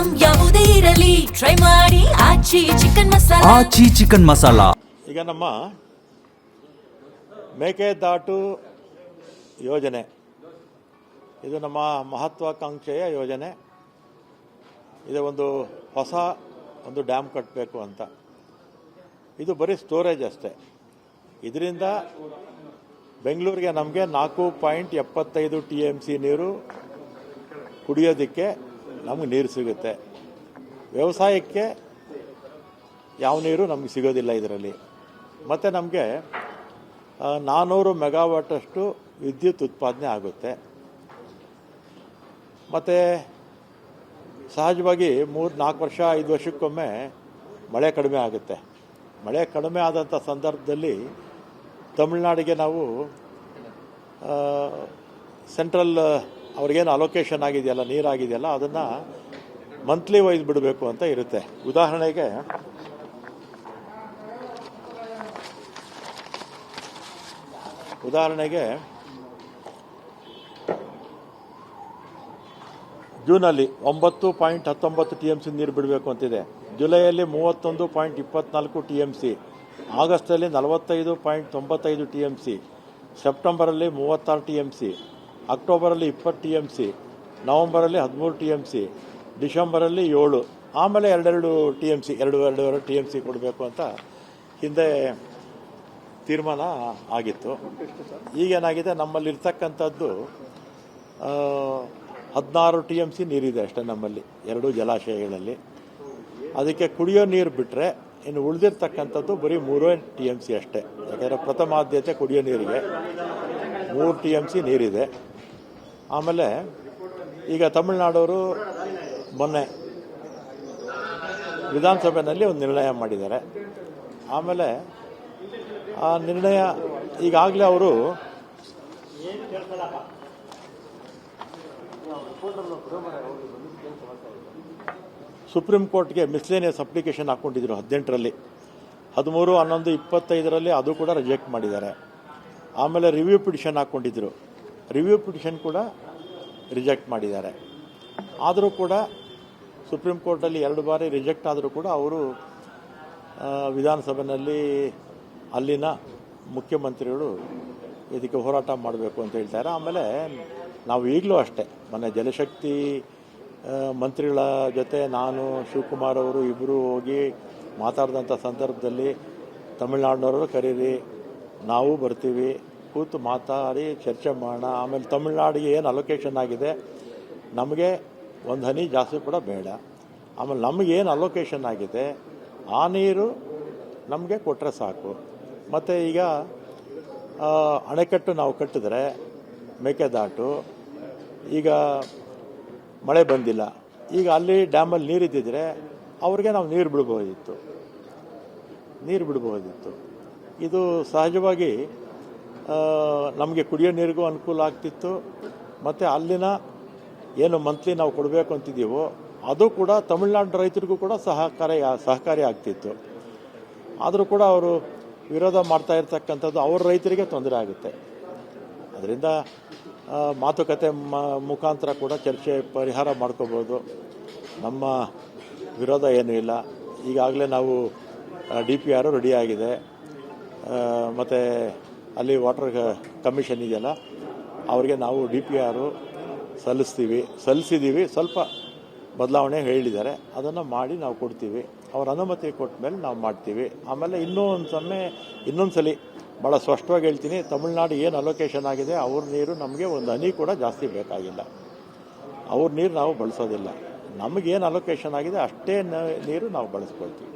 Item ಯಾವುದೇ ಇರಲಿ try ಮಾಡಿ ಆಚಿ ಚಿಕನ್ ಮಸಾಲಾ. ಆಚಿ ಚಿಕನ್ ಮಸಾಲಾ. ಈಗ ನಮ್ಮ ಮೇಕೆದಾಟು ಯೋಜನೆ ಇದು ನಮ್ಮ ಮಹತ್ವಾಕಾಂಕ್ಷೆಯ ಯೋಜನೆ. ಇದು ಒಂದು ಹೊಸ ಡ್ಯಾಮ್ ಕಟ್ಟಬೇಕು ಅಂತ. ಇದು ಬರೀ ಸ್ಟೋರೇಜ್ ಅಷ್ಟೇ. ಇದರಿಂದ ಬೆಂಗಳೂರಿಗೆ ನಮಗೆ 4.75 TMC ನೀರು ಕುಡಿಯೋದಕ್ಕೆ ನಮಗೆ ನೀರು ಸಿಗುತ್ತೆ. ವ್ಯವಸಾಯಕ್ಕೆ ಯಾವ ನೀರು ನಮಗೆ ಸಿಗೋದಿಲ್ಲ ಇದರಲ್ಲಿ. ಮತ್ತು ನಮಗೆ 400 ಮೆಗಾವಾಟಷ್ಟು ವಿದ್ಯುತ್ ಉತ್ಪಾದನೆ ಆಗುತ್ತೆ. ಮತ್ತು ಸಹಜವಾಗಿ 3-4 ವರ್ಷ 5 ವರ್ಷಕ್ಕೊಮ್ಮೆ ಮಳೆ ಕಡಿಮೆ ಆಗುತ್ತೆ. ಮಳೆ ಕಡಿಮೆ ಆದಂಥ ಸಂದರ್ಭದಲ್ಲಿ ತಮಿಳ್ನಾಡಿಗೆ ನಾವು ಸೆಂಟ್ರಲ್ ಅವ್ರಿಗೇನು ಅಲೋಕೇಶನ್ ಆಗಿದೆಯಲ್ಲ, ನೀರಾಗಿದೆಯಲ್ಲ, ಅದನ್ನು ಮಂತ್ಲಿ ವೈಸ್ ಬಿಡಬೇಕು ಅಂತ ಇರುತ್ತೆ. ಉದಾಹರಣೆಗೆ ಜೂನಲ್ಲಿ 9.19 TMC ನೀರು ಬಿಡಬೇಕು ಅಂತಿದೆ. ಜುಲೈಯಲ್ಲಿ 31.24 TMC, ಆಗಸ್ಟಲ್ಲಿ 45.95 TMC, ಸೆಪ್ಟೆಂಬರಲ್ಲಿ 36 TMC, ಅಕ್ಟೋಬರಲ್ಲಿ 20 TMC, ನವಂಬರಲ್ಲಿ 13 TMC, ಡಿಸೆಂಬರಲ್ಲಿ 7, ಆಮೇಲೆ 2 TMC, 2.5 TMC ಕೊಡಬೇಕು ಅಂತ ಹಿಂದೆ ತೀರ್ಮಾನ ಆಗಿತ್ತು. ಈಗೇನಾಗಿದೆ, ನಮ್ಮಲ್ಲಿರ್ತಕ್ಕಂಥದ್ದು 16 TMC ನೀರಿದೆ ಅಷ್ಟೇ ನಮ್ಮಲ್ಲಿ, 2 ಜಲಾಶಯಗಳಲ್ಲಿ. ಅದಕ್ಕೆ ಕುಡಿಯೋ ನೀರು ಬಿಟ್ಟರೆ ಇನ್ನು ಉಳಿದಿರ್ತಕ್ಕಂಥದ್ದು ಬರೀ 3 TMC ಅಷ್ಟೇ. ಯಾಕೆಂದರೆ ಪ್ರಥಮ ಆದ್ಯತೆ ಕುಡಿಯೋ ನೀರಿಗೆ 3 TMC ನೀರಿದೆ. ಆಮೇಲೆ ಈಗ ತಮಿಳುನಾಡವರು ಮೊನ್ನೆ ವಿಧಾನಸಭೆಯಲ್ಲಿ ಒಂದು ನಿರ್ಣಯ ಮಾಡಿದ್ದಾರೆ. ಆಮೇಲೆ ಆ ನಿರ್ಣಯ ಈಗಾಗಲೇ ಅವರು ಸುಪ್ರೀಂ ಕೋರ್ಟ್ಗೆ ಮಿಸ್ಲೇನಿಯಸ್ ಅಪ್ಲಿಕೇಶನ್ ಹಾಕ್ಕೊಂಡಿದ್ರು 18ರಲ್ಲಿ, 13, 11, 25ರಲ್ಲಿ ಅದು ಕೂಡ ರಿಜೆಕ್ಟ್ ಮಾಡಿದ್ದಾರೆ. ಆಮೇಲೆ ರಿವ್ಯೂ ಪಿಟಿಷನ್ ಹಾಕ್ಕೊಂಡಿದ್ರು, ರಿವ್ಯೂ ಪಿಟಿಷನ್ ಕೂಡ ರಿಜೆಕ್ಟ್ ಮಾಡಿದ್ದಾರೆ. ಆದರೂ ಕೂಡ ಸುಪ್ರೀಂ ಕೋರ್ಟಲ್ಲಿ 2 ಬಾರಿ ರಿಜೆಕ್ಟ್ ಆದರೂ ಕೂಡ ಅವರು ವಿಧಾನಸಭೆಯಲ್ಲಿ ಅಲ್ಲಿನ ಮುಖ್ಯಮಂತ್ರಿಗಳು ಇದಕ್ಕೆ ಹೋರಾಟ ಮಾಡಬೇಕು ಅಂತ ಹೇಳ್ತಾರೆ. ಆಮೇಲೆ ನಾವು ಈಗಲೂ ಅಷ್ಟೇ, ಮೊನ್ನೆ ಜಲಶಕ್ತಿ ಮಂತ್ರಿಗಳ ಜೊತೆ ನಾನು, ಶಿವಕುಮಾರ್ ಅವರು ಇಬ್ಬರು ಹೋಗಿ ಮಾತಾಡಿದಂಥ ಸಂದರ್ಭದಲ್ಲಿ ತಮಿಳ್ನಾಡಿನವರು ಕರೀರಿ, ನಾವು ಬರ್ತೀವಿ, ಕೂತು ಮಾತಾಡಿ ಚರ್ಚೆ ಮಾಡೋಣ. ಆಮೇಲೆ ತಮಿಳ್ನಾಡಿಗೆ ಏನು ಅಲೋಕೇಶನ್ ಆಗಿದೆ ನಮಗೆ ಒಂದು ಹನಿ ಜಾಸ್ತಿ ಕೂಡ ಬೇಡ. ಆಮೇಲೆ ನಮಗೇನು ಅಲೋಕೇಶನ್ ಆಗಿದೆ ಆ ನೀರು ನಮಗೆ ಕೊಟ್ಟರೆ ಸಾಕು. ಮತ್ತು ಈಗ ಅಣೆಕಟ್ಟು ನಾವು ಕಟ್ಟಿದ್ರೆ ಮೇಕೆದಾಟು, ಈಗ ಮಳೆ ಬಂದಿಲ್ಲ, ಈಗ ಅಲ್ಲಿ ಡ್ಯಾಮಲ್ಲಿ ನೀರಿದ್ದಿದ್ರೆ ಅವ್ರಿಗೆ ನಾವು ನೀರು ಬಿಡ್ಬೋದಿತ್ತು. ಇದು ಸಹಜವಾಗಿ ನಮಗೆ ಕುಡಿಯೋ ನೀರಿಗೂ ಅನುಕೂಲ ಆಗ್ತಿತ್ತು. ಮತ್ತು ಅಲ್ಲಿನ ಏನು ಮಂತ್ಲಿ ನಾವು ಕೊಡಬೇಕು ಅಂತಿದ್ದೀವೋ ಅದು ಕೂಡ ತಮಿಳ್ನಾಡು ರೈತರಿಗೂ ಕೂಡ ಸಹಕಾರಿ ಆಗ್ತಿತ್ತು. ಆದರೂ ಕೂಡ ಅವರು ವಿರೋಧ ಮಾಡ್ತಾ ಇರ್ತಕ್ಕಂಥದ್ದು ಅವ್ರ ರೈತರಿಗೆ ತೊಂದರೆ ಆಗುತ್ತೆ. ಅದರಿಂದ ಮಾತುಕತೆ ಮುಖಾಂತರ ಕೂಡ ಚರ್ಚೆ ಪರಿಹಾರ ಮಾಡ್ಕೋಬೋದು. ನಮ್ಮ ವಿರೋಧ ಏನೂ ಇಲ್ಲ. ಈಗಾಗಲೇ ನಾವು DPR ರೆಡಿಯಾಗಿದೆ. ಮತ್ತು ಅಲ್ಲಿ ವಾಟರ್ ಕಮಿಷನ್ ಇದೆಯಲ್ಲ, ಅವ್ರಿಗೆ ನಾವು DPR ಸಲ್ಲಿಸಿದ್ದೀವಿ. ಸ್ವಲ್ಪ ಬದಲಾವಣೆ ಹೇಳಿದ್ದಾರೆ, ಅದನ್ನು ಮಾಡಿ ನಾವು ಕೊಡ್ತೀವಿ. ಅವ್ರ ಅನುಮತಿ ಕೊಟ್ಟ ಮೇಲೆ ನಾವು ಮಾಡ್ತೀವಿ. ಆಮೇಲೆ ಇನ್ನೊಂದು ಸಲ ಭಾಳ ಸ್ಪಷ್ಟವಾಗಿ ಹೇಳ್ತೀನಿ, ತಮಿಳ್ನಾಡು ಏನು ಅಲೋಕೇಶನ್ ಆಗಿದೆ ಅವ್ರ ನೀರು ನಮಗೆ ಒಂದು ಹನಿ ಕೂಡ ಜಾಸ್ತಿ ಬೇಕಾಗಿಲ್ಲ. ಅವ್ರ ನೀರು ನಾವು ಬಳಸೋದಿಲ್ಲ. ನಮಗೇನು ಅಲೋಕೇಶನ್ ಆಗಿದೆ ಅಷ್ಟೇ ನೀರು ನಾವು ಬಳಸ್ಕೊಳ್ತೀವಿ.